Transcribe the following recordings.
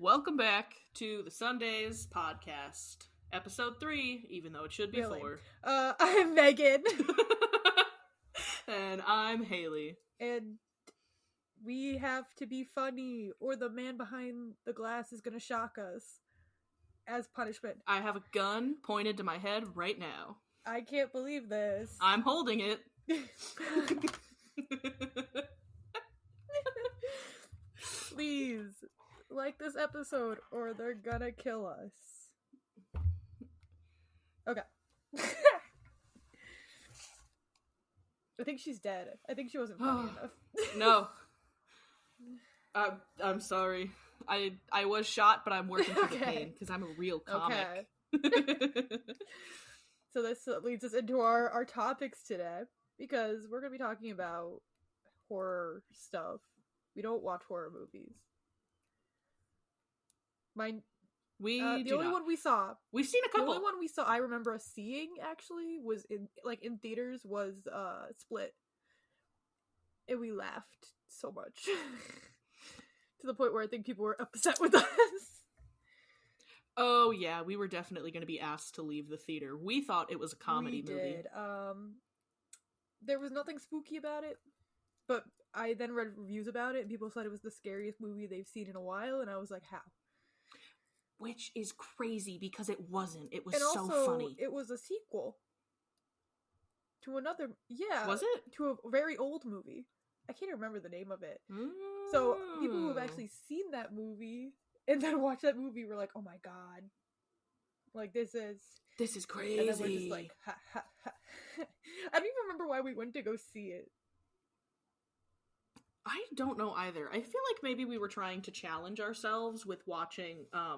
Welcome back to the Sundays podcast, episode 3, even though it should be Really? 4. I'm Megan. And I'm Haley. And we have to be funny, or the man behind the glass is gonna shock us as punishment. I have a gun pointed to my head right now. I can't believe this. I'm holding it. Please, like this episode, or they're gonna kill us. Okay. I think she's dead. I think she wasn't funny enough. No. I'm sorry. I was shot, but I'm working through the pain, because I'm a real comic. Okay. So this leads us into our topics today, because we're going to be talking about horror stuff. We don't watch horror movies. We the only one we saw. We've seen a couple. The only one we saw, I remember us seeing, actually, was in theaters, was Split. And we laughed so much. To the point where I think people were upset with us. Oh yeah, we were definitely going to be asked to leave the theater. We thought it was a comedy movie. We did. There was nothing spooky about it, but I then read reviews about it, and people said it was the scariest movie they've seen in a while, and I was like, how? Which is crazy, because it wasn't. It was and so also, funny. It was a sequel to another, Was it? to a very old movie. I can't remember the name of it. So people who have actually seen that movie and then watched that movie were like, oh my god. Like, this is crazy. And then we're just like, ha ha ha. I don't even remember why we went to go see it. I don't know either. I feel like maybe we were trying to challenge ourselves with watching, a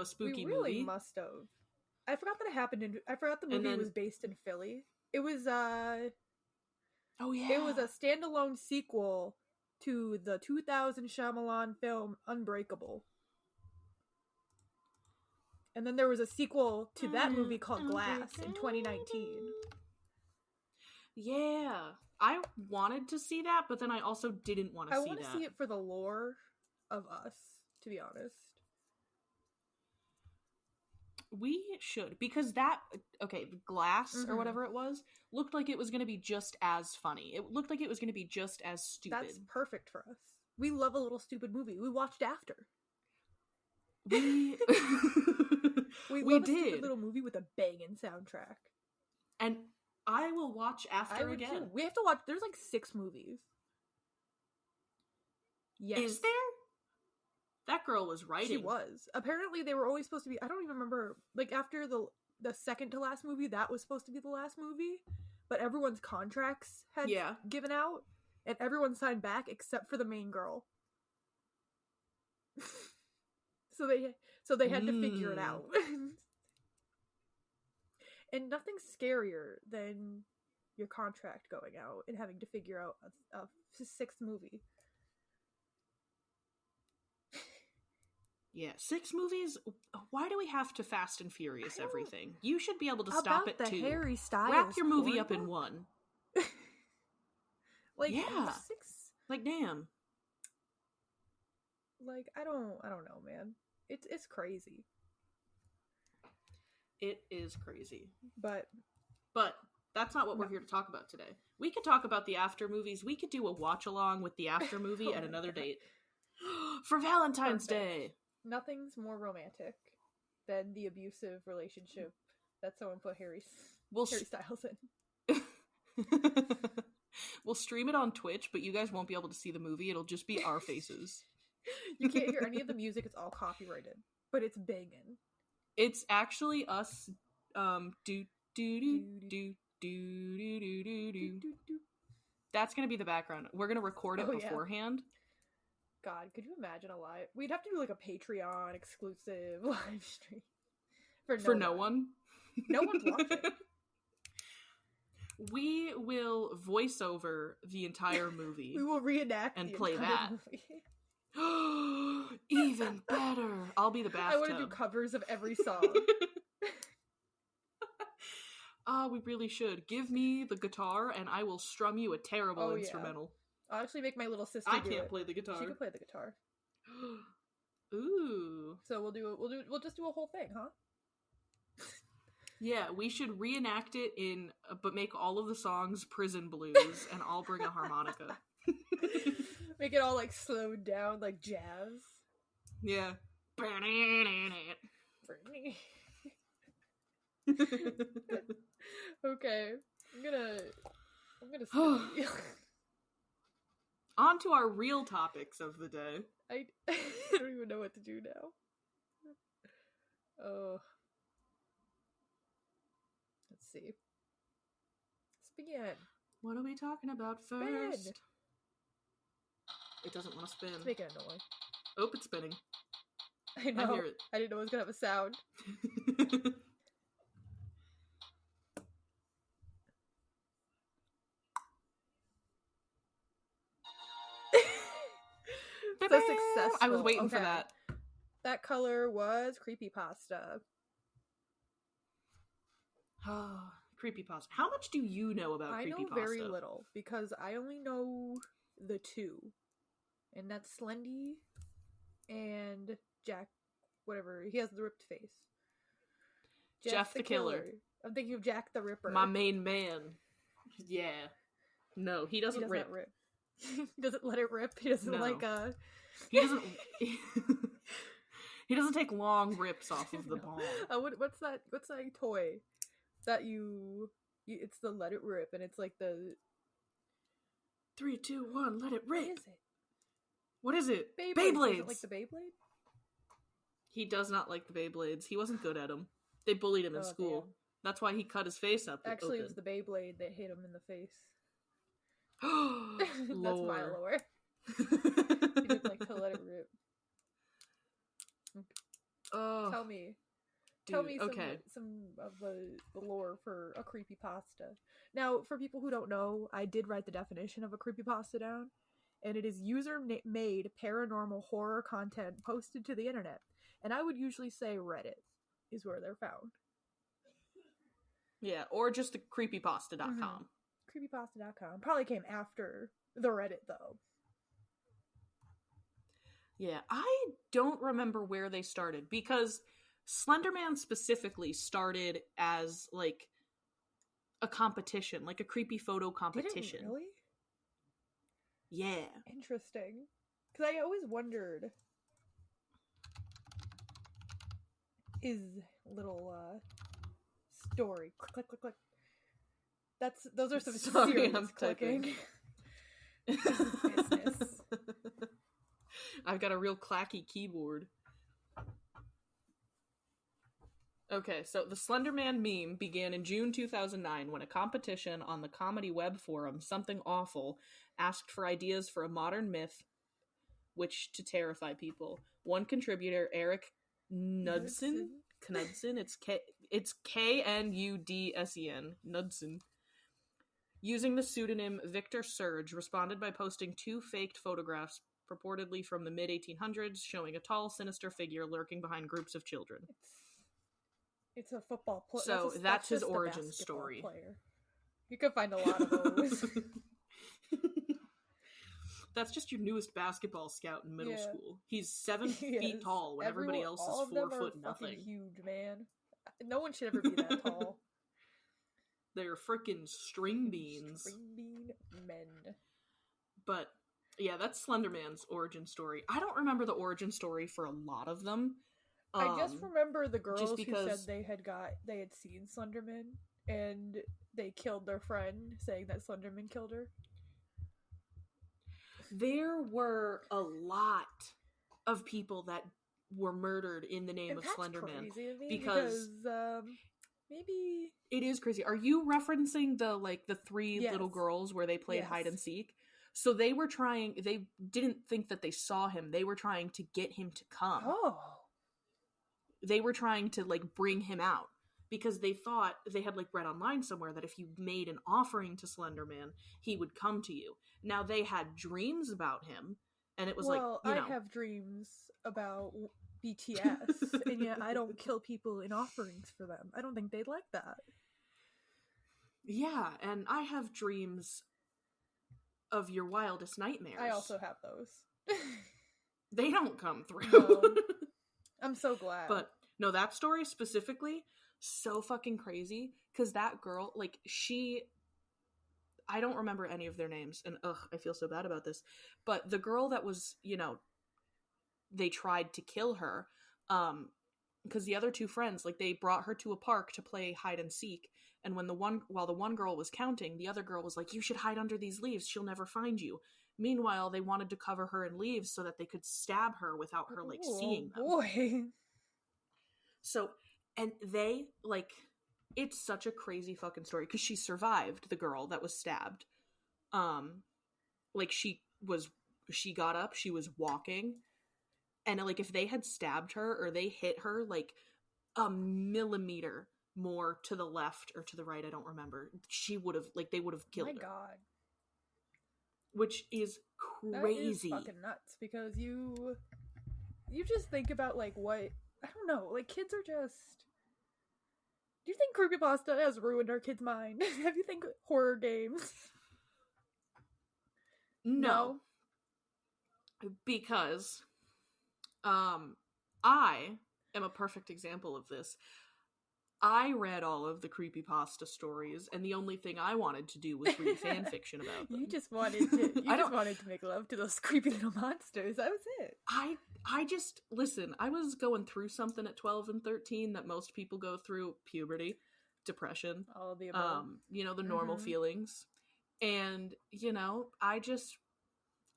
spooky movie. We really must have. I forgot that it happened I forgot the movie was based in Philly. It was, oh yeah. It was a standalone sequel to the 2000 Shyamalan film Unbreakable. And then there was a sequel to that movie called Glass in 2019. Yeah. I wanted to see that, but then I also didn't want to see that. I want to see it for the lore of Us, to be honest. We should, because Glass, or whatever it was, looked like it was going to be just as funny. It looked like it was going to be just as stupid. That's perfect for us. We love a little stupid movie. We watched After. We love a did. stupid little movie with a banging soundtrack. And I will watch After again. Too. We have to watch, there's like 6 movies. Yes. Is there? That girl was writing. She was. Apparently they were only supposed to be, I don't even remember, like after the second to last movie, that was supposed to be the last movie, but everyone's contracts had given out, and everyone signed back except for the main girl. So they had to figure it out. And nothing's scarier than your contract going out and having to figure out a 6th movie. Yeah, 6 movies? Why do we have to Fast and Furious everything? You should be able to stop it too. Harry Styles wrap your movie up in one. Like, yeah. 6. Like, damn. Like, I don't know, man. It's crazy. It is crazy. But that's not what we're here to talk about today. We could talk about the After movies. We could do a watch along with the After movie at another date. For Valentine's Day. Nothing's more romantic than the abusive relationship that someone put Harry Styles in. We'll stream it on Twitch, but you guys won't be able to see the movie. It'll just be our faces. You can't hear any of the music. It's all copyrighted, but it's banging. It's actually us do do do do do do do do. That's gonna be the background. We're gonna record it beforehand. God, could you imagine a live? We'd have to do like a Patreon exclusive live stream for no one. No one's watching. We will voice over the entire movie. We will reenact and the play that. Movie. Even better. I'll be the bathtub. I want to do covers of every song. We really should. Give me the guitar and I will strum you a terrible instrumental. I'll actually make my little sister I can't play the guitar. She can play the guitar. Ooh. So we'll just do a whole thing, huh? Yeah, we should reenact it but make all of the songs prison blues, and I'll bring a harmonica. Make it all, like, slowed down, like jazz. Yeah. Okay, I'm gonna skip you. On to our real topics of the day. I don't even know what to do now. Oh. Let's see. Spin. What are we talking about first? Spin. It doesn't want to spin. It's making a noise. Oh, it's spinning. I know. I hear it. I didn't know it was going to have a sound. So successful. I was waiting for that. That color was creepypasta. Oh, creepypasta. How much do you know about creepypasta? I know very little, because I only know the two. And that's Slendy and Jack, whatever. He has the ripped face. Jeff the Killer. I'm thinking of Jack the Ripper. My main man. Yeah. No, he doesn't rip. He doesn't let it rip. He doesn't He doesn't... He doesn't take long rips off of the ball. What's that toy that you it's the let it rip, and it's like the 3, 2, 1, let it rip. What is it? Beyblades. Is it like the Beyblade? He does not like the Beyblades. He wasn't good at them. They bullied him in school. Damn. That's why he cut his face up. Actually, it was the Beyblade that hit him in the face. That's my lore. He didn't like to let it rip. Oh, Tell me some of the lore for a creepypasta. Now, for people who don't know, I did write the definition of a creepypasta down, and it is user-made paranormal horror content posted to the internet. And I would usually say Reddit is where they're found. Yeah, or just creepypasta.com. Mm-hmm. Creepypasta.com. Probably came after the Reddit, though. Yeah, I don't remember where they started, because Slenderman specifically started as, like, a competition, like a creepy photo competition. Did it really? Yeah. Interesting. Because I always wondered, is little, story. Click, click, click. Those are some serious clicking. Business. I've got a real clacky keyboard. Okay, so the Slenderman meme began in June 2009 when a competition on the comedy web forum Something Awful asked for ideas for a modern myth which to terrify people. One contributor, Eric Knudsen, it's Knudsen, Knudsen, using the pseudonym Victor Surge, responded by posting 2 faked photographs purportedly from the mid-1800s, showing a tall, sinister figure lurking behind groups of children. It's a football player. So that's his origin story. Player. You can find a lot of those. That's just your newest basketball scout in middle school. He's 7 feet tall when everybody else is 4 foot nothing. Huge, man. No one should ever be that tall. They're freaking string beans. String bean men. But yeah, that's Slenderman's origin story. I don't remember the origin story for a lot of them. I just remember the girls who said they had seen Slenderman and they killed their friend, saying that Slenderman killed her. There were a lot of people that were murdered in the name of Slenderman. Crazy to me because maybe it is crazy. Are you referencing the 3 little girls where they played hide and seek? So they didn't think that they saw him. They were trying to get him to come. Oh. They were trying to bring him out because they thought they had read online somewhere that if you made an offering to Slenderman, he would come to you. Now they had dreams about him, and it was I have dreams about BTS, and yet I don't kill people in offerings for them. I don't think they'd like that. Yeah, and I have dreams of your wildest nightmares. I also have those. They don't come through. No. I'm so glad. But no, that story specifically, so fucking crazy, because that girl, like, I don't remember any of their names, and I feel so bad about this, but the girl that was, you know, they tried to kill her, because the other two friends, like, they brought her to a park to play hide and seek, and while the one girl was counting, the other girl was like, you should hide under these leaves, she'll never find you. Meanwhile, they wanted to cover her in leaves so that they could stab her without her, like, seeing them. Boy. So, and they, like, it's such a crazy fucking story, because she survived, the girl that was stabbed. Like, she got up, she was walking, and, like, if they had stabbed her, or they hit her, like, a millimeter more to the left or to the right, I don't remember, she would have, like, they would have killed her. My God. Which is crazy. That is fucking nuts, because you just think about, like, what, I don't know, like, kids are just, do you think creepypasta has ruined our kids' mind? Have you think horror games? No. Because, I am a perfect example of this. I read all of the creepypasta stories, and the only thing I wanted to do was read fan fiction about them. You just wanted to make love to those creepy little monsters. That was it. I just, listen, I was going through something at 12 and 13 that most people go through: puberty, depression, all of the above. you know, the normal feelings. And, you know, I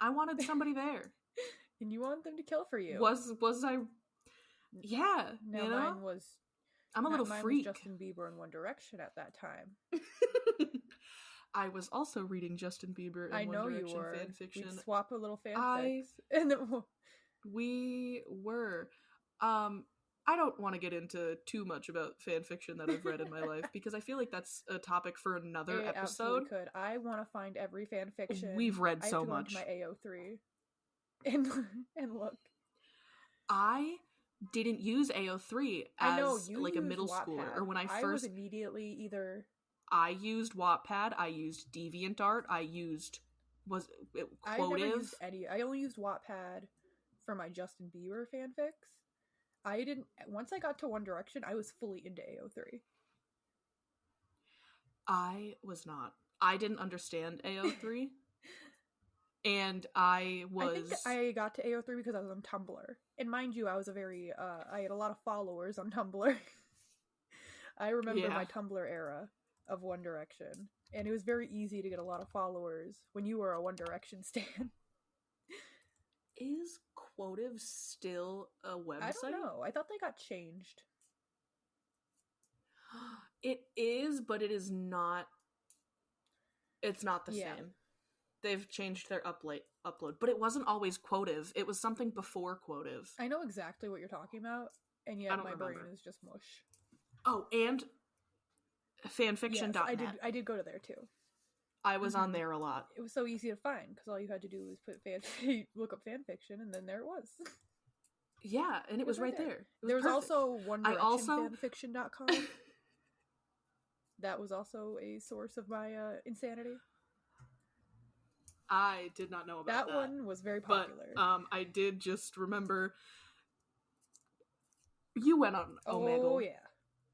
wanted somebody there. And you want them to kill for you. Was I? Yeah. No, you know? mine was. I'm a little freak. Was Justin Bieber in One Direction at that time. I was also reading Justin Bieber in One Direction fan fiction. We'd swap a little fanfics. We were. I don't want to get into too much about fan fiction that I've read in my life, because I feel like that's a topic for another episode. Absolutely could. I want to find every fan fiction. We've read so much. I have to go into my AO3 and look. I didn't use AO3 as like a middle schooler, or when I was immediately either. I used Wattpad, I used DeviantArt, I used Quotive. I never used any. I only used Wattpad for my Justin Bieber fanfics. Once I got to One Direction, I was fully into AO3. I was not. I didn't understand AO3. And I think I got to AO3 because I was on Tumblr. And mind you, I was I had a lot of followers on Tumblr. I remember my Tumblr era of One Direction. And it was very easy to get a lot of followers when you were a One Direction stan. Is Quotive still a website? I don't know. I thought they got changed. It is, but it is not. It's not the same. They've changed their upload, but it wasn't always Quotive. It was something before Quotive. I know exactly what you're talking about, and yet my brain is just mush. Oh, and fanfiction.net. Yes, I did go to there too. I was on there a lot. It was so easy to find because all you had to do was look up fanfiction, and then there it was. Yeah, and it was right there. There was also One Direction fanfiction.com. That was also a source of my insanity. I did not know about that. That one was very popular. But I did just remember you went on Omegle. Oh yeah.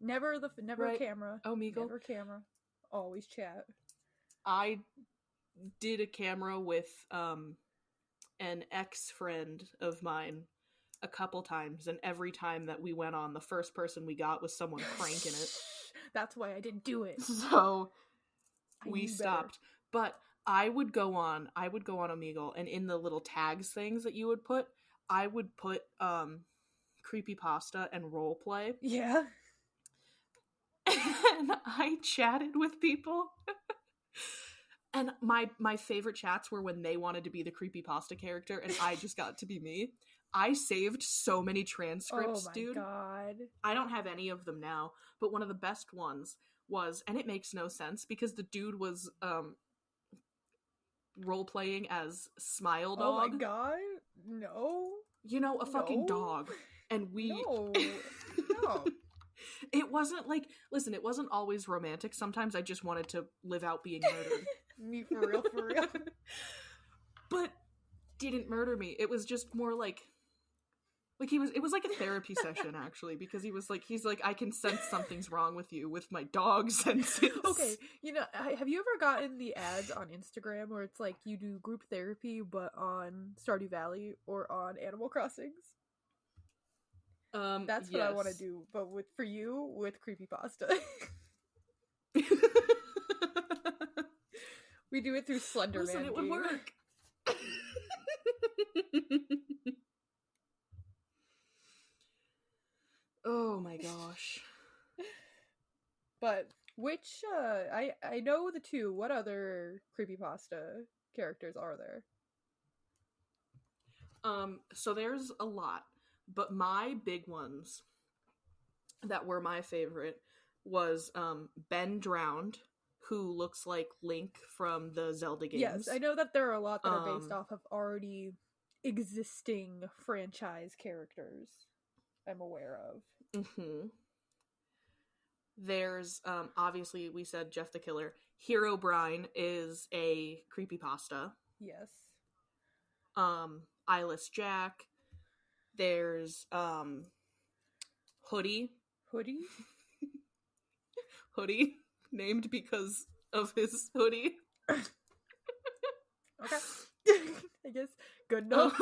Never right. Camera. Omegle. Never camera. Always chat. I did a camera with an ex-friend of mine a couple times, and every time that we went on, the first person we got was someone cranking it. That's why I didn't do it. So we stopped. But I would go on Omegle, and in the little tags things that you would put, I would put creepypasta and roleplay. Yeah. And I chatted with people. And my favorite chats were when they wanted to be the creepypasta character and I just got to be me. I saved so many transcripts, dude. Oh my god. I don't have any of them now, but one of the best ones was, and it makes no sense because the dude was role-playing as Smile Dog. Oh my god. No. You know, a fucking dog. And we... No. It wasn't like... Listen, it wasn't always romantic. Sometimes I just wanted to live out being murdered. Me for real. But didn't murder me. It was just more like it was like a therapy session, actually, because he's like, I can sense something's wrong with you with my dog senses. Okay, have you ever gotten the ads on Instagram where it's like you do group therapy but on Stardew Valley or on Animal Crossings? That's what I want to do, but for you with creepypasta. We do it through Slender Listen, Man it would work. Oh my gosh. But which I know the two. What other creepypasta characters are there? So there's a lot, but my big ones that were my favorite was Ben Drowned, who looks like Link from the Zelda games. Yes, I know that there are a lot that are based off of already existing franchise characters I'm aware of. Mm-hmm. There's, obviously, we said Jeff the Killer. Hero Brine is a creepypasta. Yes. Eyeless Jack. There's, Hoodie. Hoodie? Hoodie, named because of his hoodie. Okay. I guess good enough.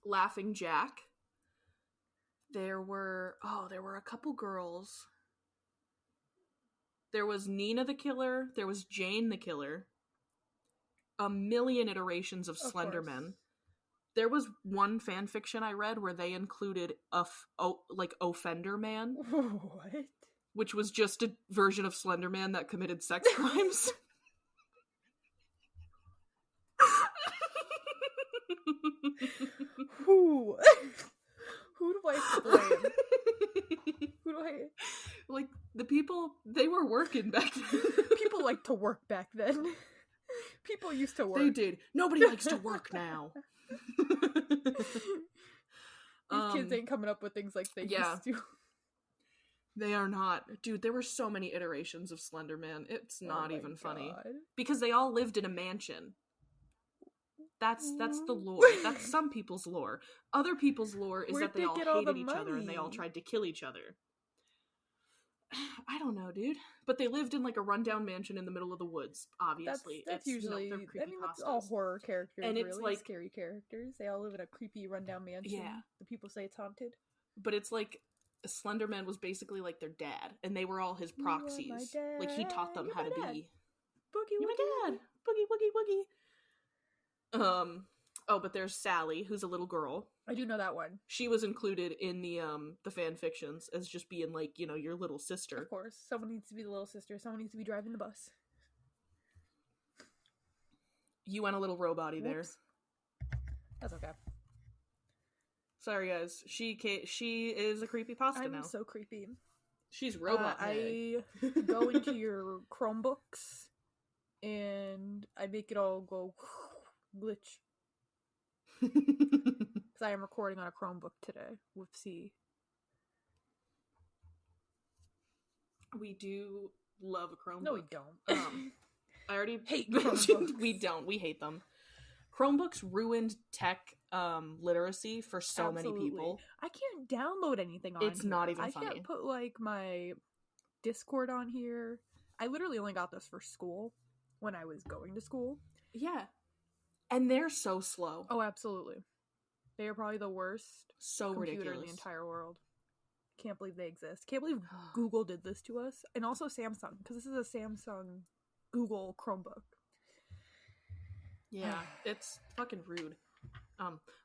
Laughing Jack. There were a couple girls. There was Nina the Killer. There was Jane the Killer. A million iterations of Slenderman. There was one fan fiction I read where they included Offender Man. What? Which was just a version of Slenderman that committed sex crimes. Who do I blame? Who do I... Like, the people, they were working back then. People like to work back then. People used to work. They did. Nobody likes to work now. These kids ain't coming up with things like they used to. They are not. Dude, there were so many iterations of Slenderman. It's not even funny. God. Because they all lived in a mansion. That's the lore. That's some people's lore. Other people's lore is that they all hated each other and they all tried to kill each other. I don't know, dude. But they lived in like a rundown mansion in the middle of the woods, obviously. That's usually, that's all horror characters, and it's really like scary characters. They all live in a creepy rundown mansion. Yeah. The people say it's haunted. But it's like Slenderman was basically like their dad, and they were all his proxies. Like he taught them how to be. Boogie, you're my dad. Boogie, woogie, woogie. But there's Sally, who's a little girl. I do know that one. She was included in the fan fictions as just being like, your little sister. Of course. Someone needs to be the little sister. Someone needs to be driving the bus. You went a little robot-y there. That's okay. Sorry, guys. She is a creepypasta now. I'm so creepy. She's robot. I go into your Chromebooks and I make it all go glitch. Because I am recording on a Chromebook today. Whoopsie. We do love a Chromebook. No, we don't. I already hate mentioned we don't. We hate them. Chromebooks ruined tech literacy for so many people. I can't download anything on It's here. not even funny. I can't put like my Discord on here. I literally only got this for school when I was going to school. Yeah. And they're so slow. Oh, absolutely. They are probably the worst computer ridiculous in the entire world. Can't believe they exist. Can't believe Google did this to us. And also Samsung, because this is a Samsung Google Chromebook. Yeah, it's fucking rude.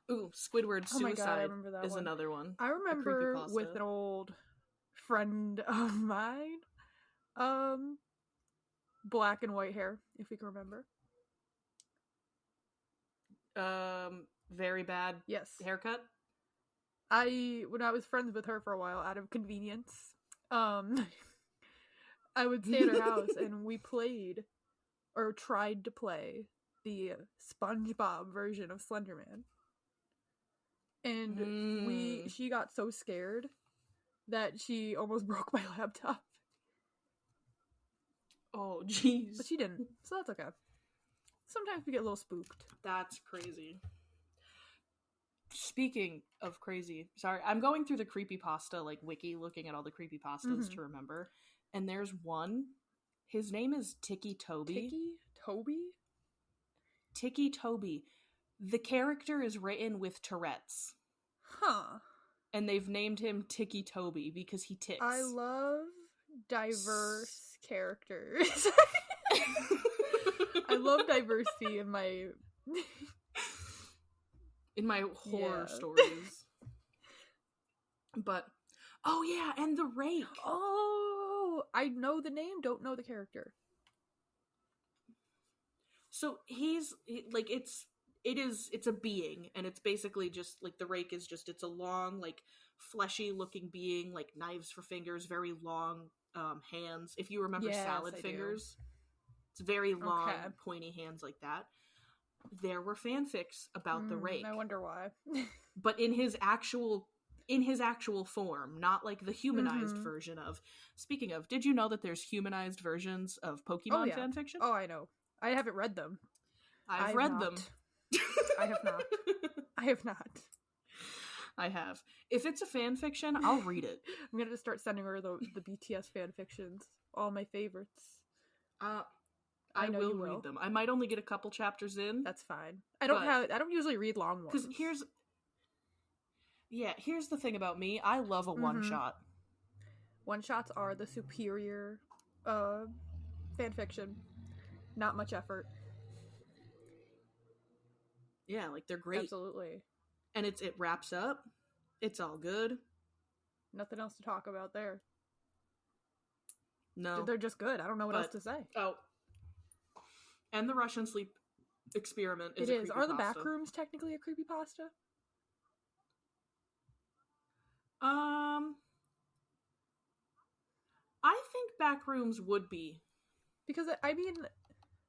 Squidward Suicide is one. Another one. I remember with an old friend of mine, black and white hair, if we can remember. Very bad haircut. When I was friends with her for a while, out of convenience, I would stay at her house and we played, or tried to play, the SpongeBob version of Slenderman. And she got so scared that she almost broke my laptop. Oh, jeez. But she didn't, so that's okay. Sometimes we get a little spooked. That's crazy. Speaking of crazy, sorry, I'm going through the creepypasta, like, wiki, looking at all the creepypastas to remember. And there's one. His name is Tiki Toby. Tiki Toby? Tiki Toby. The character is written with Tourette's. Huh. And they've named him Tiki Toby because he ticks. I love diverse characters. I love diversity in my horror stories. But oh yeah, and the rake. Oh, I know the name, don't know the character. So it's a being, and it's basically just like the rake is just, it's a long, like, fleshy looking being, like knives for fingers, very long hands. If you remember salad fingers, it's very long, pointy hands like that. There were fanfics about the rake. I wonder why. But in his actual form, not like the humanized version of. Speaking of, did you know that there's humanized versions of Pokemon fanfiction? Oh, I know. I haven't read them. I've read them. I have not. I have not. I have. If it's a fan fiction, I'll read it. I'm gonna start sending her the BTS fan fictions. All my favorites. I will read them. I might only get a couple chapters in. That's fine. I don't usually read long ones. Because here's the thing about me. I love a one shot. One shots are the superior fan fiction. Not much effort. Yeah, like, they're great. Absolutely. And it wraps up. It's all good. Nothing else to talk about there. No. They're just good. I don't know what else to say. Oh. And the Russian sleep experiment is It is. Are the back rooms technically a creepypasta? I think back rooms would be. Because, I mean...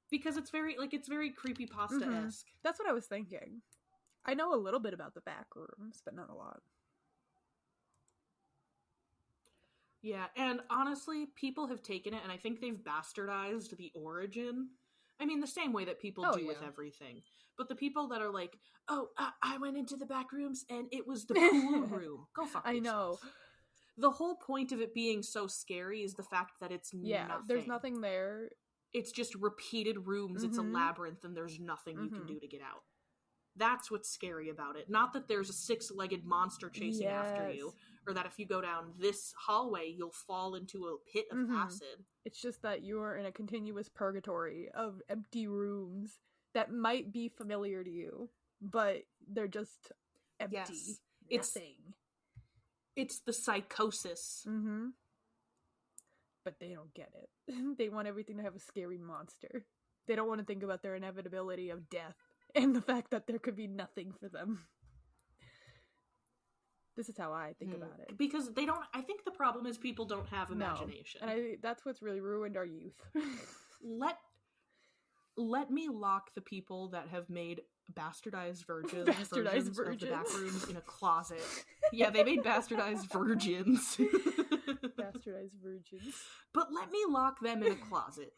Because it's very creepypasta-esque. That's what I was thinking. I know a little bit about the back rooms, but not a lot. Yeah, and honestly, people have taken it, and I think they've bastardized the origin. I mean, the same way that people do with everything. But the people that are like, oh, I went into the back rooms, and it was the pool room. Go fuck yourself. I know. The whole point of it being so scary is the fact that it's nothing. There's nothing there. It's just repeated rooms. It's a labyrinth, and there's nothing you can do to get out. That's what's scary about it. Not that there's a six-legged monster chasing after you, or that if you go down this hallway, you'll fall into a pit of acid. It's just that you're in a continuous purgatory of empty rooms that might be familiar to you, but they're just empty. Yes. Nothing. It's the psychosis. But they don't get it. They want everything to have a scary monster. They don't want to think about their inevitability of death and the fact that there could be nothing for them. This is how I think about it. Because they don't... I think the problem is people don't have imagination. No. And that's what's really ruined our youth. Let me lock the people that have made bastardized versions of the back rooms in a closet. Yeah, they made bastardized virgins. Bastardized virgins. But let me lock them in a closet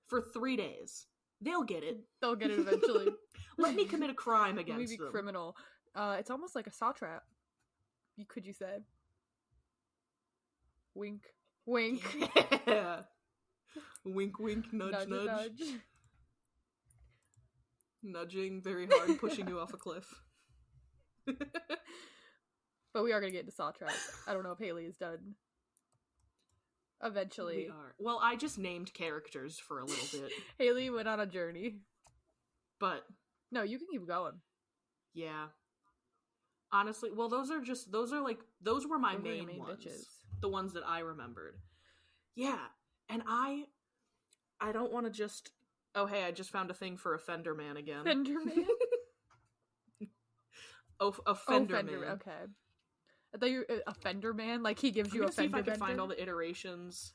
for 3 days. They'll get it. They'll get it eventually. Let me commit a crime against them. Let me be criminal. It's almost like a saw trap. Could you say? Wink. Wink. Yeah. Wink, wink, nudge, nudge. Nudging very hard, pushing you off a cliff. But we are going to get into saw traps. I don't know if Haley is done. Eventually. We are. Well, I just named characters for a little bit. Haley went on a journey. But. No, you can keep going. Yeah. Honestly, well, those were my main ones. Bitches. The ones that I remembered. Yeah. And I don't want to just... Oh, hey, I just found a thing for a Fender Man again. Fender Man? A Fender Man. Okay. I thought you were a Fender Man? Like, he gives you a Fender bender? See if I can find all the iterations.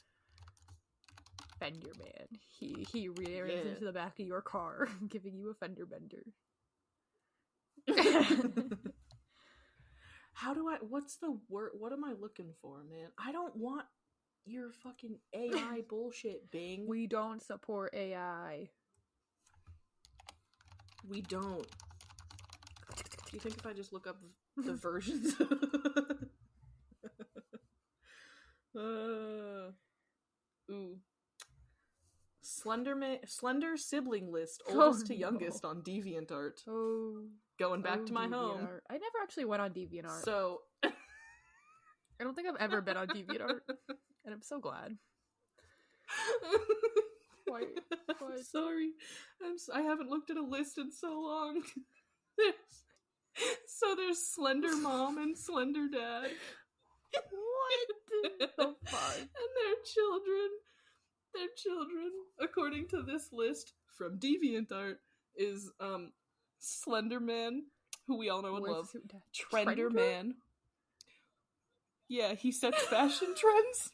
Fender Man. He rears into the back of your car, giving you a fender bender. What's the word? What am I looking for, man? I don't want your fucking AI bullshit, Bing. We don't support AI. We don't. Do you think if I just look up the versions? Ooh. Slender sibling list, oldest to youngest on DeviantArt. Oh. Going back to my home. I never actually went on DeviantArt. So... I don't think I've ever been on DeviantArt. And I'm so glad. Why? Sorry. I haven't looked at a list in so long. There's Slender Mom and Slender Dad. What the fuck? And their children, according to this list from DeviantArt, is Slender Man, who we all know and love. Trender Man. Yeah, he sets fashion trends.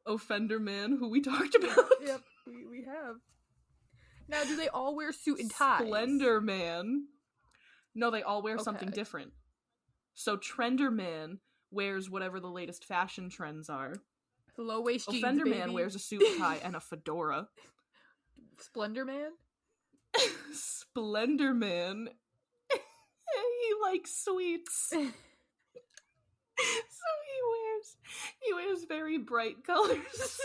Offender Man, who we talked about. Yep, we have. Now, do they all wear suit and ties? Splendor Man. No, they all wear something different. So Trender Man wears whatever the latest fashion trends are. Low waist jeans, Offender baby. Man wears a suit and tie and a fedora. Splendor Man? Splendor Man. He likes sweets. So he wears very bright colors.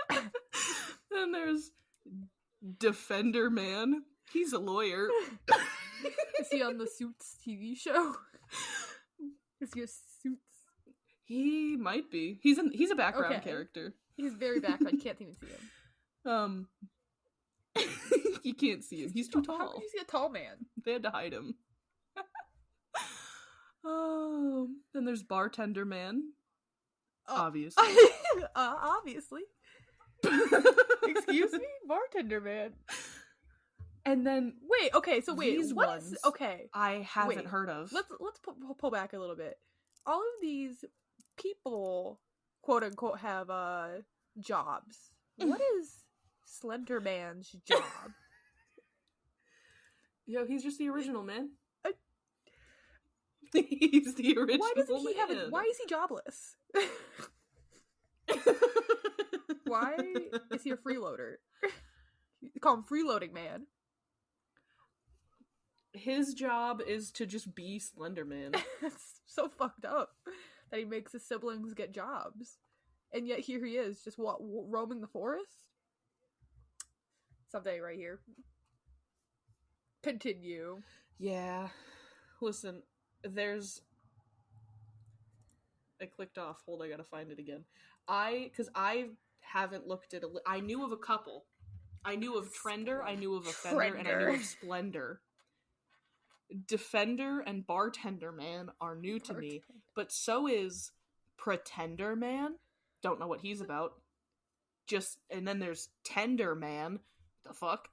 Then there's Defender Man. He's a lawyer. Is he on the Suits TV show? Is he a Suits? He might be. He's a background character. He's very background. You can't even see him. You can't see him. He's too tall. How can you see a tall man? They had to hide him. Oh, then there's Bartender Man. Obviously. Obviously. Excuse me? Bartender Man. And then wait, these what ones is, okay. I haven't heard of. Let's pull back a little bit. All of these people, quote unquote, have jobs. What is Slender Man's job? Yo, he's just the original man. He's the original Why doesn't he man. why is he jobless? Why is he a freeloader? You call him Freeloading Man. His job is to just be Slender Man. That's so fucked up that he makes his siblings get jobs. And yet here he is, just roaming the forest? Something right here. Continue. Yeah. Listen, I clicked off. Hold, I gotta find it again. Because I haven't looked at I knew of a couple. I knew of Trender, I knew of Offender, and I knew of Splendor. Defender and Bartender Man are new to me, but so is Pretender Man. Don't know what he's about. And then there's Tender Man. The fuck?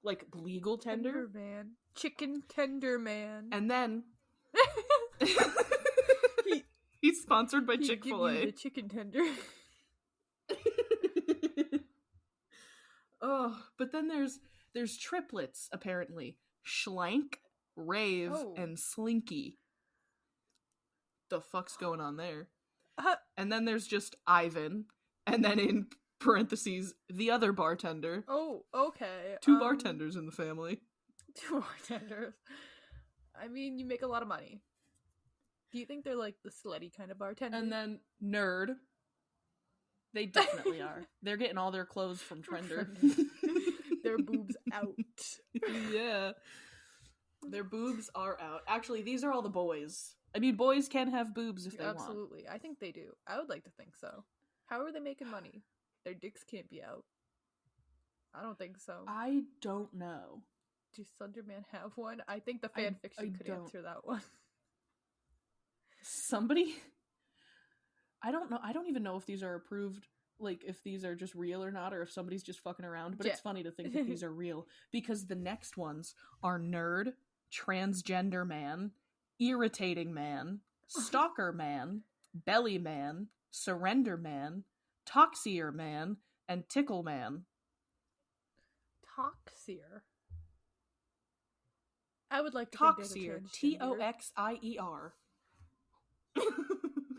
Like legal tender? Tender Man. Chicken Tender Man. And then he's sponsored by Chick-fil-A. Give you the chicken tender. Oh, but then there's triplets apparently. Schlank, Rave, and Slinky. The fuck's going on there? And then there's just Ivan, and then in parentheses, the other bartender. Oh, okay. 2 bartenders in the family. 2 bartenders. I mean, you make a lot of money. Do you think they're like the slutty kind of bartender? And then Nerd. They definitely are. They're getting all their clothes from Trender. Their boobs out. Yeah. Their boobs are out. Actually, these are all the boys. I mean, boys can have boobs if they want. Absolutely. I think they do. I would like to think so. How are they making money? Their dicks can't be out. I don't think so. I don't know. Does Slender Man have one? I think the fanfiction could answer that one. Somebody... I don't know. I don't even know if these are approved, like, if these are just real or not, or if somebody's just fucking around, but it's funny to think that these are real, because the next ones are Nerd, Transgender Man, Irritating Man, Stalker Man, Belly Man, Surrender Man, Toxier Man, and Tickle Man. Toxier. I would like to Toxier. Toxier.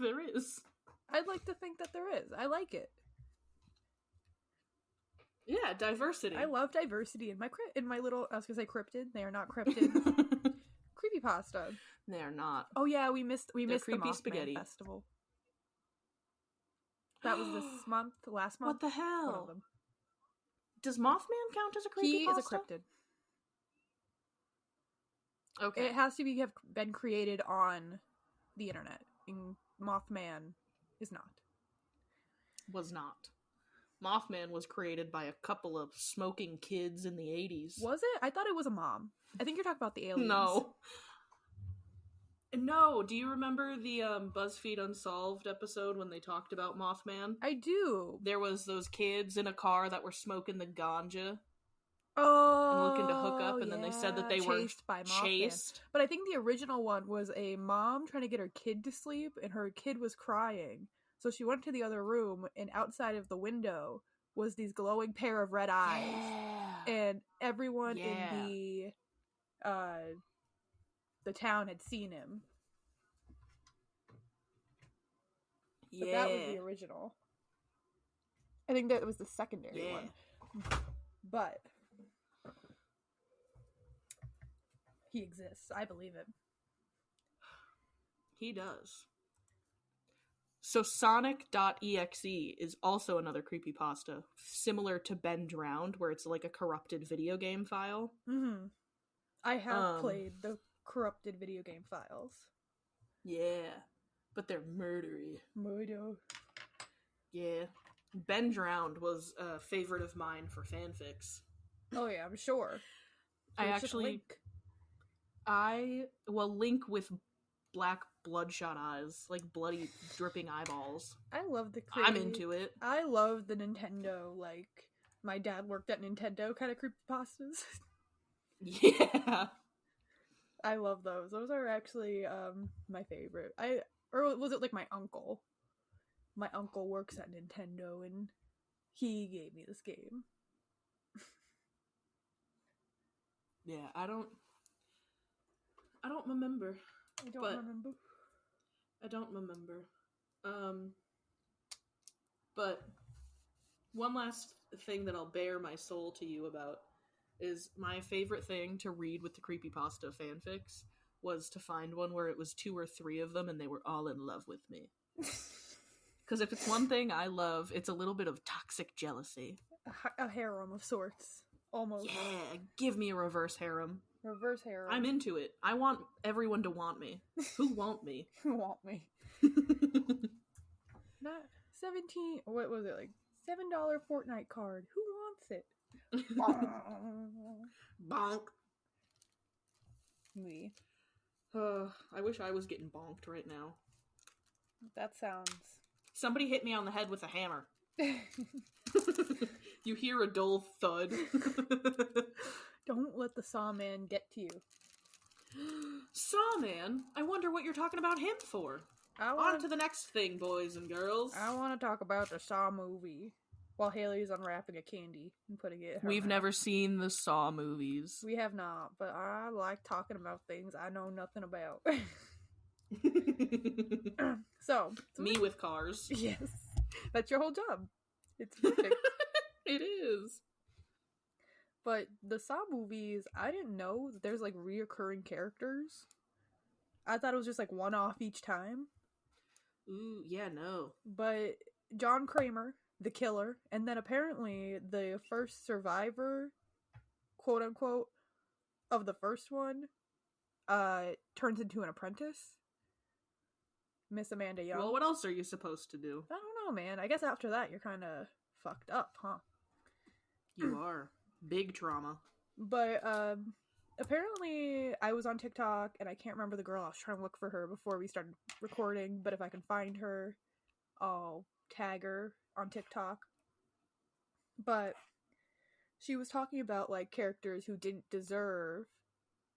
There is. I'd like to think that there is. I like it. Yeah, diversity. I love diversity in my little. I was gonna say cryptid. They are not cryptid. Creepypasta. They are not. Oh yeah, we missed the creepy Mothman spaghetti festival. That was last month. What the hell? One of them. Does Mothman count as a creepypasta? He is a cryptid. Okay. It has to have been created on the internet. And Mothman is not. Was not. Mothman was created by a couple of smoking kids in the 80s. Was it? I thought it was a mom. I think you're talking about the aliens. No, do you remember the BuzzFeed Unsolved episode when they talked about Mothman? I do. There was those kids in a car that were smoking the ganja. Oh, and looking to hook up, and then they said that they were chased. But I think the original one was a mom trying to get her kid to sleep, and her kid was crying. So she went to the other room, and outside of the window was these glowing pair of red eyes. Yeah. And everyone in the town had seen him. But that was the original. I think that was the secondary one. But he exists. I believe it. He does. So Sonic.exe is also another creepypasta, similar to Ben Drowned, where it's like a corrupted video game file. Mm-hmm. I have played the corrupted video game files. Yeah, but they're murdery. Murder. Yeah. Ben Drowned was a favorite of mine for fanfics. Oh yeah, I'm sure. So I actually... Link with black bloodshot eyes, like bloody dripping eyeballs. I love I'm into it. I love the Nintendo, like, my dad worked at Nintendo kind of creepypastas. Yeah. I love those. Those are actually my favorite. Or was it like my uncle? My uncle works at Nintendo and he gave me this game. Yeah, I don't remember. I don't remember. But one last thing that I'll bare my soul to you about is my favorite thing to read with the creepypasta fanfics was to find one where it was 2 or 3 of them and they were all in love with me. Because if it's one thing I love, it's a little bit of toxic jealousy. A harem of sorts. Almost. Yeah, give me a reverse harem. Reverse harem. I'm into it. I want everyone to want me. Who want me? Who want me? Not 17. What was it, like $7 Fortnite card? Who wants it? Bonk. Me. I wish I was getting bonked right now. That sounds. Somebody hit me on the head with a hammer. You hear a dull thud. Don't let the Sawman get to you. Sawman? I wonder what you're talking about him for. On to the next thing, boys and girls. I want to talk about the Saw movie. While Haley's unwrapping a candy and putting it in her We've mouth. never seen the Saw movies. We have not, but I like talking about things I know nothing about. So me with cars. Yes. That's your whole job. It's perfect. It is. But the Saw movies, I didn't know that there's like reoccurring characters. I thought it was just like one off each time. Ooh, yeah, no. But John Kramer, the killer, and then apparently the first survivor, quote unquote, of the first one, turns into an apprentice. Miss Amanda Young. Well, what else are you supposed to do? I don't know, man. I guess after that you're kind of fucked up, huh? You are. Big trauma. But apparently I was on TikTok and I can't remember the girl. I was trying to look for her before we started recording, but if I can find her, I'll tag her on TikTok. But she was talking about like characters who didn't deserve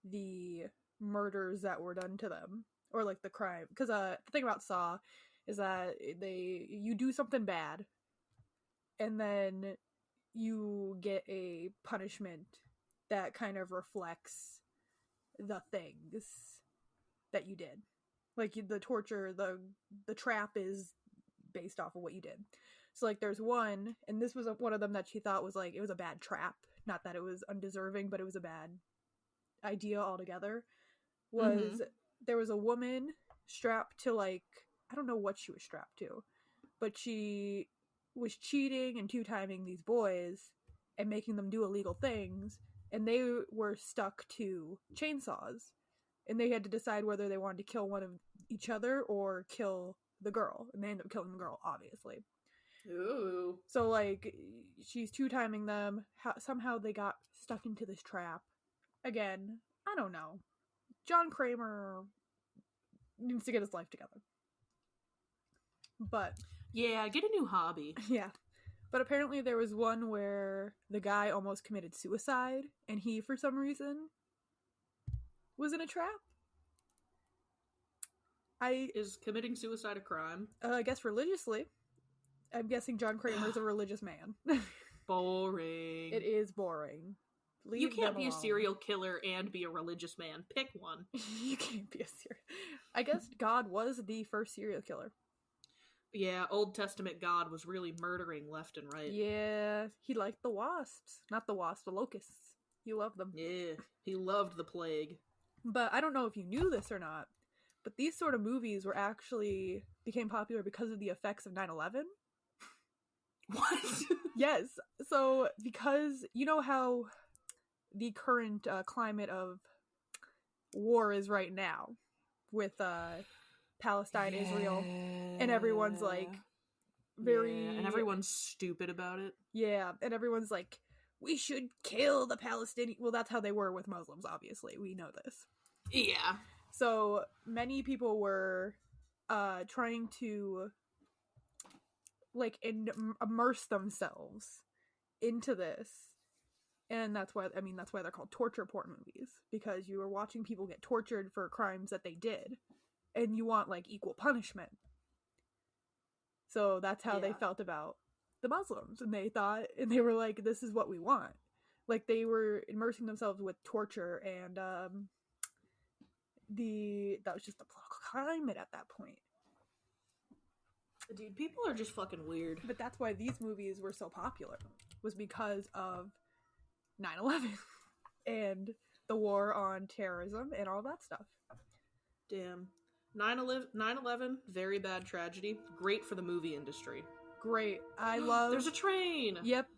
the murders that were done to them, or like the crime. Because the thing about Saw is that you do something bad, and then you get a punishment that kind of reflects the things that you did. Like the torture, the trap is based off of what you did. So like there's one, and this was one of them that she thought was like, it was a bad trap. Not that it was undeserving, but it was a bad idea altogether. Was there was a woman strapped to like, I don't know what she was strapped to, but she was cheating and two-timing these boys and making them do illegal things, and they were stuck to chainsaws, and they had to decide whether they wanted to kill one of each other or kill the girl, and they ended up killing the girl, obviously. Ooh. So like she's two-timing them. Somehow they got stuck into this trap. Again, I don't know. John Kramer needs to get his life together. But yeah, get a new hobby. Yeah. But apparently there was one where the guy almost committed suicide, and he, for some reason, was in a trap. Is committing suicide a crime? I guess religiously. I'm guessing John Kramer's a religious man. Boring. It is boring. You can't be a serial killer and be a religious man. Pick one. You can't be a serial... I guess God was the first serial killer. Yeah, Old Testament God was really murdering left and right. Yeah, he liked the wasps. Not the wasps, the locusts. He loved them. Yeah, he loved the plague. But I don't know if you knew this or not, but these sort of movies were actually became popular because of the effects of 9/11. What? Yes. So, because you know how the current climate of war is right now with Palestine, Israel, and everyone's like very... and everyone's stupid about it. Yeah, and everyone's like, we should kill the Palestinians. Well, that's how they were with Muslims, obviously. We know this. Yeah. So many people were trying to like immerse themselves into this. And that's why they're called torture porn movies, because you were watching people get tortured for crimes that they did, and you want like equal punishment. So that's how they felt about the Muslims, and they were like, this is what we want. Like they were immersing themselves with torture, and that was just the political climate at that point. Dude, people are just fucking weird. But that's why these movies were so popular, was because of 9/11 and the war on terrorism and all that stuff. Damn. 9/11, very bad tragedy. Great for the movie industry. Great. I love... There's a train! Yep.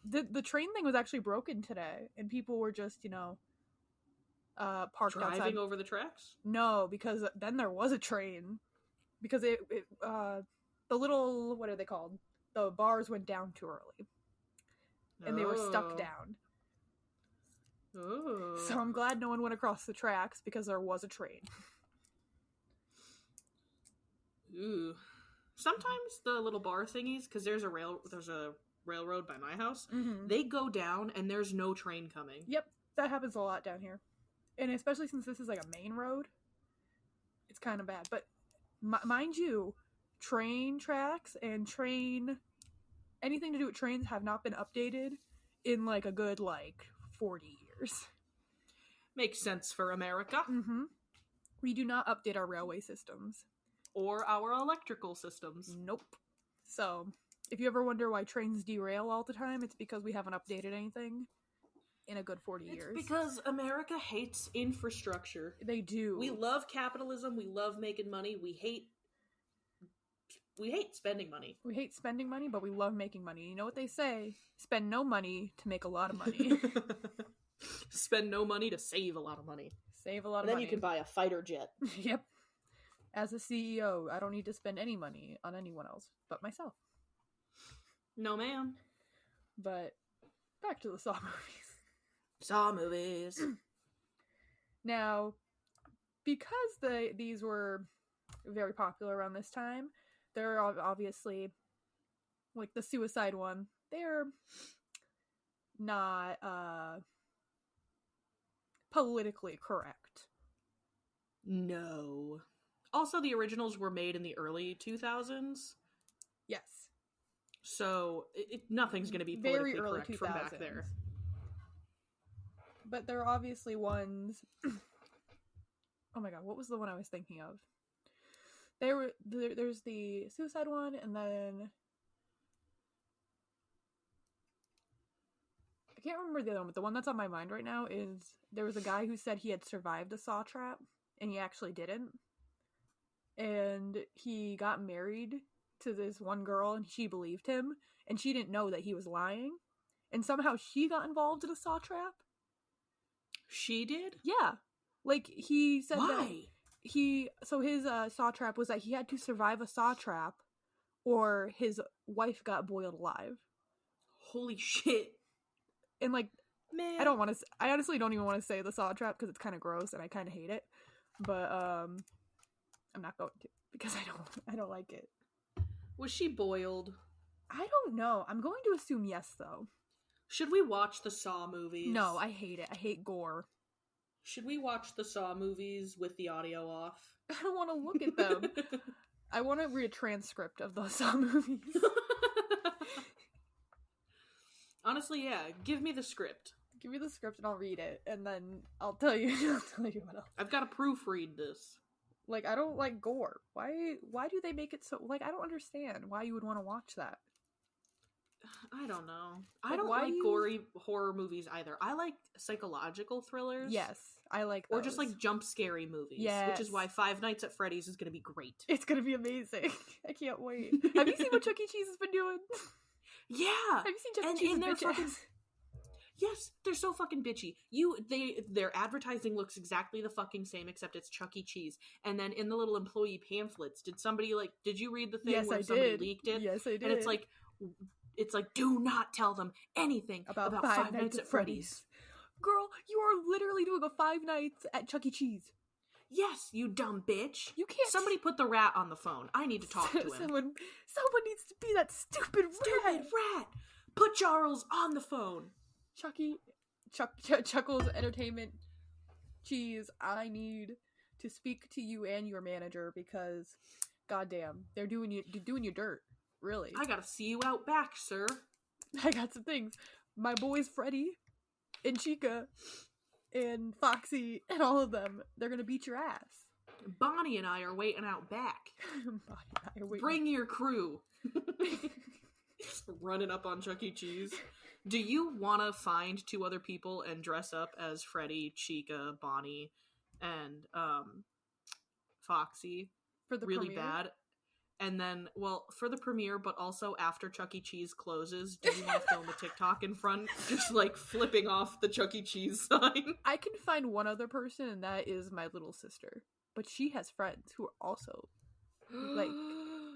The train thing was actually broken today, and people were just, parked Driving outside. over the tracks? No, because then there was a train. Because the little... What are they called? The bars went down too early. And they were stuck down. Oh. So I'm glad no one went across the tracks, because there was a train. Ooh. Sometimes the little bar thingies, because there's a railroad by my house, they go down and there's no train coming. Yep, that happens a lot down here. And especially since this is like a main road, it's kind of bad. But mind you, train tracks and anything to do with trains have not been updated in like a good 40 years. Makes sense for America. We do not update our railway systems. Or our electrical systems. Nope. So, if you ever wonder why trains derail all the time, it's because we haven't updated anything in a good 40 years. It's because America hates infrastructure. They do. We love capitalism. We love making money. We hate spending money. We hate spending money, but we love making money. You know what they say? Spend no money to make a lot of money. Spend no money to save a lot of money. Save a lot of money. money. Then you can buy a fighter jet. Yep. As a CEO, I don't need to spend any money on anyone else but myself. No, ma'am. But back to the Saw movies. Saw movies. Now, because these were very popular around this time, they're obviously, like the suicide one, they're not politically correct. No. Also, the originals were made in the early 2000s. Yes. So nothing's going to be politically very early correct 2000s. from back there. But there are obviously ones... Oh my god, what was the one I was thinking of? There's the suicide one, and then... I can't remember the other one, but the one that's on my mind right now is there was a guy who said he had survived a saw trap, and he actually didn't. And he got married to this one girl, and she believed him, and she didn't know that he was lying. And somehow she got involved in a saw trap. She did? Yeah. Like, he said Why? So his saw trap was that he had to survive a saw trap, or his wife got boiled alive. Holy shit. And, like, man, I honestly don't even want to say the saw trap because it's kind of gross and I kind of hate it. But, I'm not going to because I don't like it. Was she boiled? I don't know. I'm going to assume yes, though. Should we watch the Saw movies? No, I hate it. I hate gore. Should we watch the Saw movies with the audio off? I don't want to look at them. I want to read a transcript of those Saw movies. Honestly, yeah. Give me the script. Give me the script and I'll read it, and then I'll tell you what else. I've got to proofread this. Like, I don't like gore. Why do they make it so... Like, I don't understand why you would want to watch that. I don't know. Like, I don't like gory horror movies either. I like psychological thrillers. Yes, I like those. Or just like jump scary movies. Yes. Which is why Five Nights at Freddy's is going to be great. It's going to be amazing. I can't wait. Have you seen what Chuck E. Cheese has been doing? Yeah. Have you seen Chuck E. Cheese's bitch? Yes, they're so fucking bitchy. Their advertising looks exactly the fucking same, except it's Chuck E. Cheese. And then in the little employee pamphlets, did you read the thing where somebody leaked it? Yes, I did. And it's like, do not tell them anything about Five Nights at Freddy's. Girl, you are literally doing a Five Nights at Chuck E. Cheese. Yes, you dumb bitch. You can't... Somebody put the rat on the phone. I need to talk to him. Someone needs to be that stupid rat. Put Charles on the phone. Chuckles Entertainment Cheese, I need to speak to you and your manager because, goddamn, they're doing you dirt. Really. I gotta see you out back, sir. I got some things. My boys Freddy and Chica and Foxy and all of them, they're gonna beat your ass. Bonnie and I are waiting out back. Bring your crew. Running up on Chuck E. Cheese. Do you want to find two other people and dress up as Freddy, Chica, Bonnie, and Foxy for the really premiere? Bad? And then, well, for the premiere, but also after Chuck E. Cheese closes, do you want to film a TikTok in front, just like flipping off the Chuck E. Cheese sign? I can find one other person, and that is my little sister. But she has friends who are also like.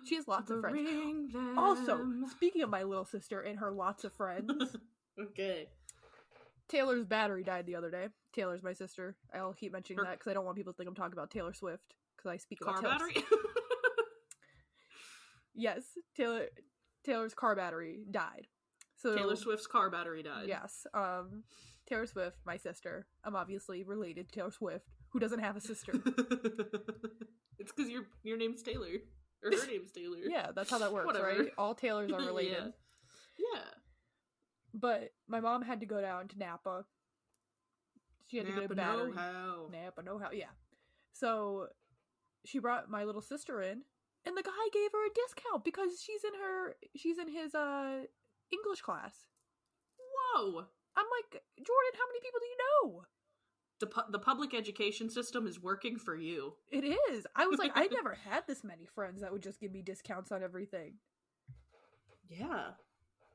She has lots of friends. Also, speaking of my little sister and her lots of friends. Okay. Taylor's battery died the other day. Taylor's my sister. I'll keep mentioning that because I don't want people to think I'm talking about Taylor Swift. Because I speak about car battery? Yes. Taylor's car battery died. So Taylor Swift's car battery died. Yes. Taylor Swift, my sister. I'm obviously related to Taylor Swift, who doesn't have a sister. It's because your name's Taylor. Or her name's Taylor. Yeah, that's how that works, Whatever. right? All Taylors are related. Yeah. But my mom had to go down to Napa. She had to get a battery. Napa know-how. Yeah. So she brought my little sister in, and the guy gave her a discount because she's in his English class. Whoa. I'm like, Jordan, how many people do you know? The public education system is working for you. It is. I was like, I never had this many friends that would just give me discounts on everything. Yeah.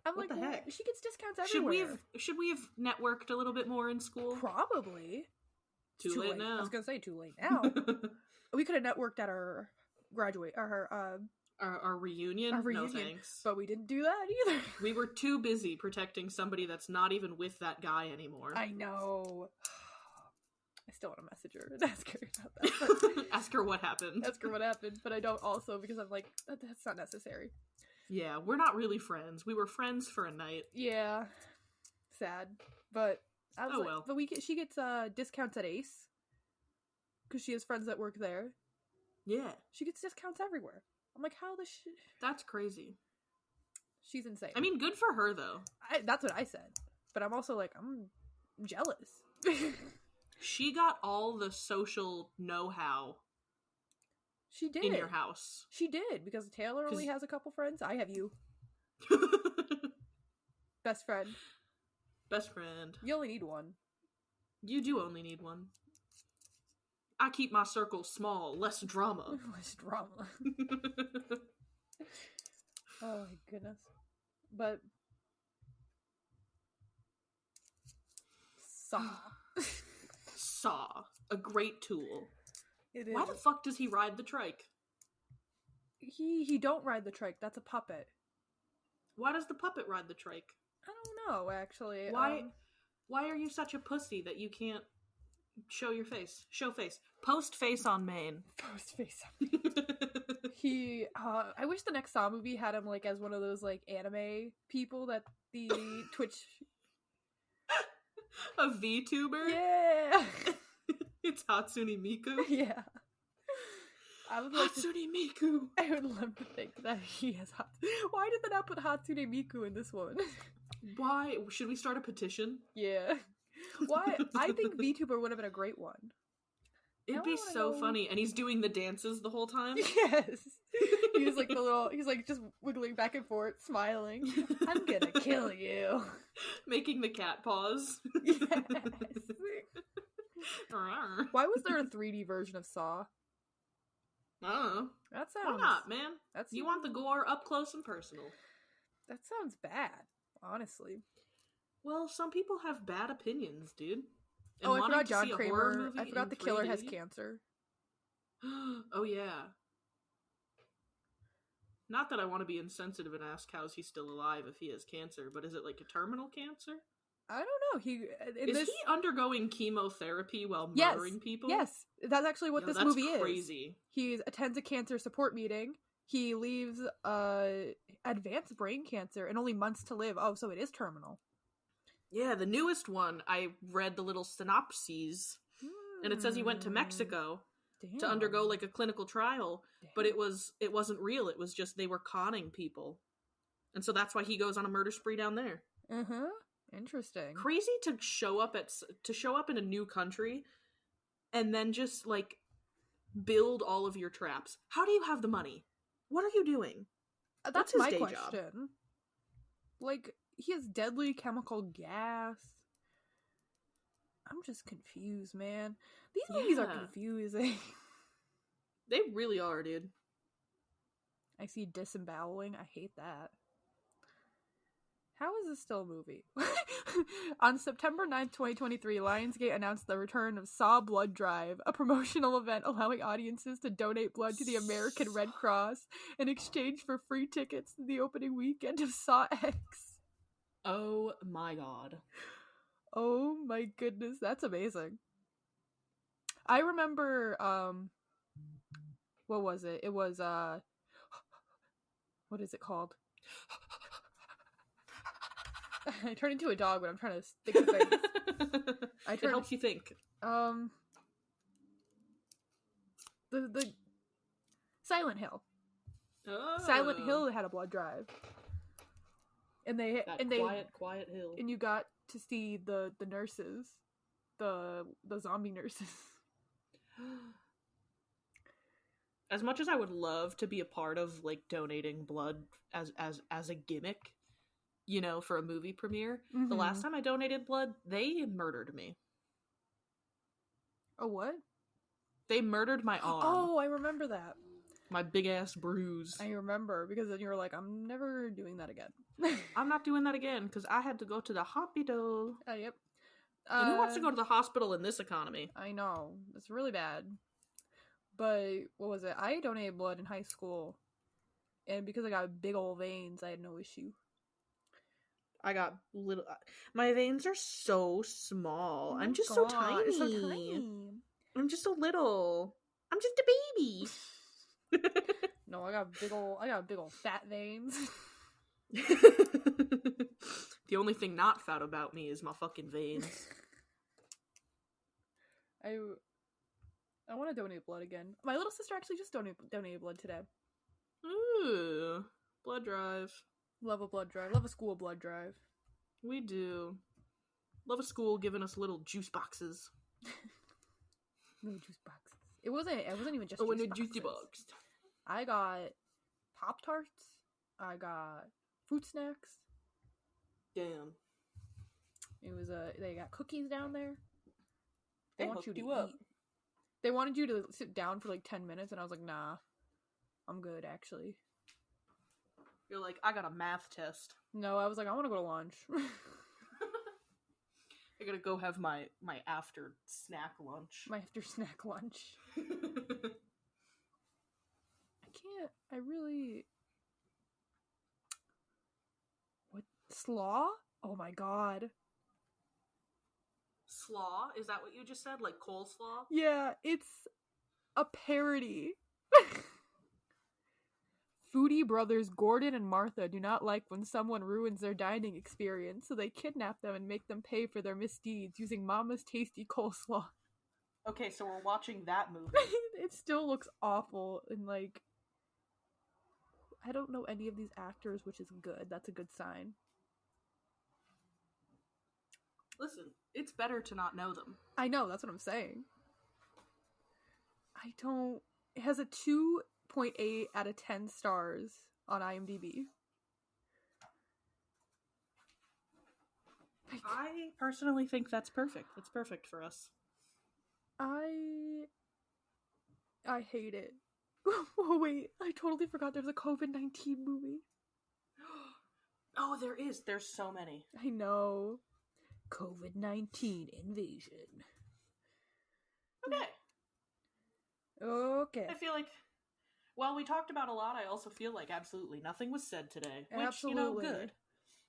I'm what like, the heck? She gets discounts everywhere. Should we have networked a little bit more in school? Probably. Too late now. I was gonna say too late now. We could have networked at our our reunion. Our reunion. No thanks. But we didn't do that either. We were too busy protecting somebody that's not even with that guy anymore. I know. I still want to message her and ask her about that. Ask her what happened. Ask her what happened, but I don't also because I'm like, that's not necessary. Yeah, we're not really friends. We were friends for a night. Yeah. Sad. But I was well. But she gets discounts at Ace. Because she has friends that work there. Yeah. She gets discounts everywhere. I'm like, how the shit? That's crazy. She's insane. I mean, good for her, though. That's what I said. But I'm also like, I'm jealous. She got all the social know-how. She did. In your house. She did, because Taylor only has a couple friends. I have you. Best friend. Best friend. You only need one. You do only need one. I keep my circle small, less drama. Less drama. Oh my goodness. But Saw. Saw. A great tool. It is. Why the fuck does he ride the trike? He don't ride the trike. That's a puppet. Why does the puppet ride the trike? I don't know, actually. Why are you such a pussy that you can't show your face? Show face. Post face on Maine. Post face on Maine. I wish the next Saw movie had him, like, as one of those, like, anime people that the Twitch... A VTuber? Yeah! It's Hatsune Miku? Yeah. I would like Hatsune Miku! I would love to think that he has Why did they not put Hatsune Miku in this one? Why? Should we start a petition? Yeah. Why? I think VTuber would have been a great one. It'd be so funny, and he's doing the dances the whole time. Yes. He's like he's like just wiggling back and forth, smiling. I'm gonna kill you. Making the cat paws. Yes. Why was there a 3D version of Saw? I don't know. That sounds... Why not, man? You want the gore up close and personal. That sounds bad, honestly. Well, some people have bad opinions, dude. And I forgot John Kramer. I forgot the killer has cancer. Oh, yeah. Not that I want to be insensitive and ask how's he still alive if he has cancer, but is it like a terminal cancer? I don't know. Is he undergoing chemotherapy while murdering people? Yes, that's actually what this movie is. That's crazy. He attends a cancer support meeting. He leaves advanced brain cancer and only months to live. Oh, so it is terminal. Yeah, the newest one, I read the little synopses, and it says he went to Mexico to undergo like a clinical trial, but it wasn't real. It was just they were conning people. And so that's why he goes on a murder spree down there. Uh-huh. Interesting. Crazy to show up in a new country and then just like build all of your traps. How do you have the money? What are you doing? That's my question. Job? Like, he has deadly chemical gas. I'm just confused, man. These movies are confusing. They really are, dude. I see disemboweling. I hate that. How is this still a movie? On September 9th, 2023, Lionsgate announced the return of Saw Blood Drive, a promotional event allowing audiences to donate blood to the American Red Cross in exchange for free tickets to the opening weekend of Saw X. Oh my god. Oh my goodness, that's amazing. I remember, what was it? It was, what is it called? I turn into a dog when I'm trying to think of things. It helps you think. The Silent Hill. Oh. Silent Hill had a blood drive, and they quiet hill, and you got to see the nurses, the zombie nurses. As much as I would love to be a part of like donating blood as a gimmick, you know, for a movie premiere, the last time I donated blood, they murdered me. Oh, what? They murdered my arm. Oh, I remember that. My big ass bruise. I remember, because then you were like, I'm never doing that again. I'm not doing that again, because I had to go to the hospital. Yep. And who wants to go to the hospital in this economy? I know. It's really bad. But, what was it? I donated blood in high school. And because I got big old veins, I had no issue. I got little... My veins are so small. I'm just so tiny. So tiny. I'm just so little. I'm just a baby. No, I got big old fat veins. The only thing not fat about me is my fucking veins. I want to donate blood again. My little sister actually just donated blood today. Ooh, blood drive. Love a blood drive. Love a school blood drive. We do. Love a school giving us little juice boxes. Little juice boxes. It wasn't even just juice boxes. Juicy box. I got Pop-Tarts. I got fruit snacks. Damn. It was they got cookies down there. They want you to eat. They wanted you to sit down for like 10 minutes, and I was like, nah, I'm good, actually. You're like, I got a math test. No, I was like, I want to go to lunch. I gotta go have my after snack lunch. My after snack lunch. What? Slaw? Oh my god. Slaw? Is that what you just said? Like coleslaw? Yeah, it's a parody. Foodie brothers Gordon and Martha do not like when someone ruins their dining experience, so they kidnap them and make them pay for their misdeeds using Mama's tasty coleslaw. Okay, so we're watching that movie. It still looks awful, and like, I don't know any of these actors, which is good. That's a good sign. Listen, it's better to not know them. I know, that's what I'm saying. It has a 2.8 out of 10 stars on IMDb. I personally think that's perfect. That's perfect for us. I hate it. Oh wait, I totally forgot there's a COVID-19 movie. Oh, there is. There's so many. I know. COVID-19 invasion. Okay. I feel like, while we talked about a lot, I also feel like absolutely nothing was said today. Which, absolutely. Good.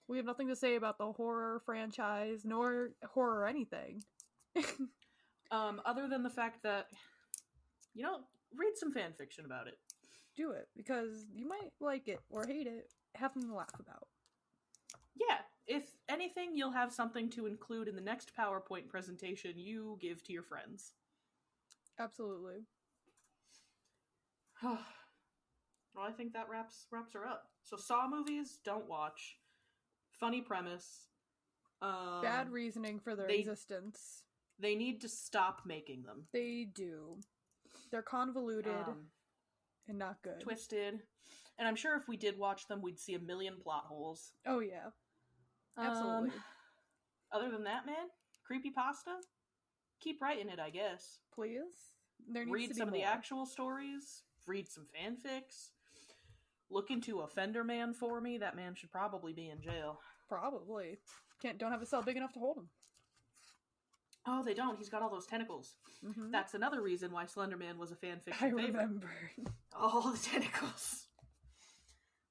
We have nothing to say about the horror franchise, nor horror anything. Other than the fact that, read some fan fiction about it. Do it, because you might like it or hate it. Have something to laugh about. Yeah, if anything, you'll have something to include in the next PowerPoint presentation you give to your friends. Absolutely. Well, I think that wraps her up. So Saw movies, don't watch. Funny premise. Bad reasoning for their existence. They need to stop making them. They do. They're convoluted and not good. Twisted. And I'm sure if we did watch them, we'd see a million plot holes. Oh, yeah. Absolutely. Other than that, man, creepypasta? Keep writing it, I guess. Please? There needs read to be some more. Of the actual stories. Read some fanfics. Look into Offender Man for me. That man should probably be in jail. Probably. Don't have a cell big enough to hold him. Oh, they don't. He's got all those tentacles. Mm-hmm. That's another reason why Slender Man was a fanfiction favorite. I remember. All the tentacles.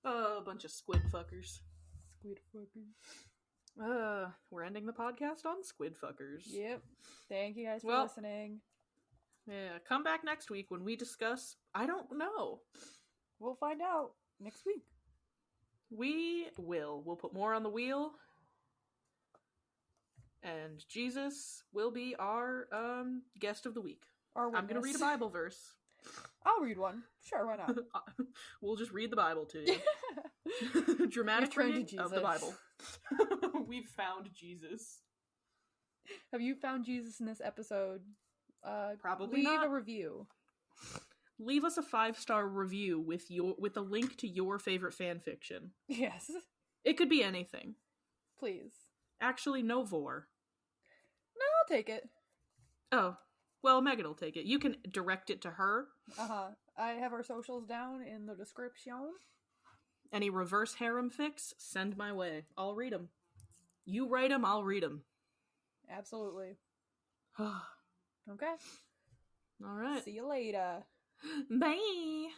Oh, a bunch of squid fuckers. Squid fuckers. We're ending the podcast on squid fuckers. Yep. Thank you guys for listening. Yeah, come back next week when we discuss, I don't know. We'll find out next week. We will. We'll put more on the wheel. And Jesus will be our guest of the week. I'm going to read a Bible verse. I'll read one. Sure, why not? We'll just read the Bible to you. Dramatic reading of the Bible. We've found Jesus. Have you found Jesus in this episode? Probably not. Leave a review. Leave us a 5-star review with a link to your favorite fan fiction. Yes. It could be anything. Please. Actually, no vor. No, I'll take it. Oh. Well, Megan will take it. You can direct it to her. Uh-huh. I have our socials down in the description. Any reverse harem fics, send my way. I'll read them. You write them, I'll read them. Absolutely. Okay. All right. See you later. Bye.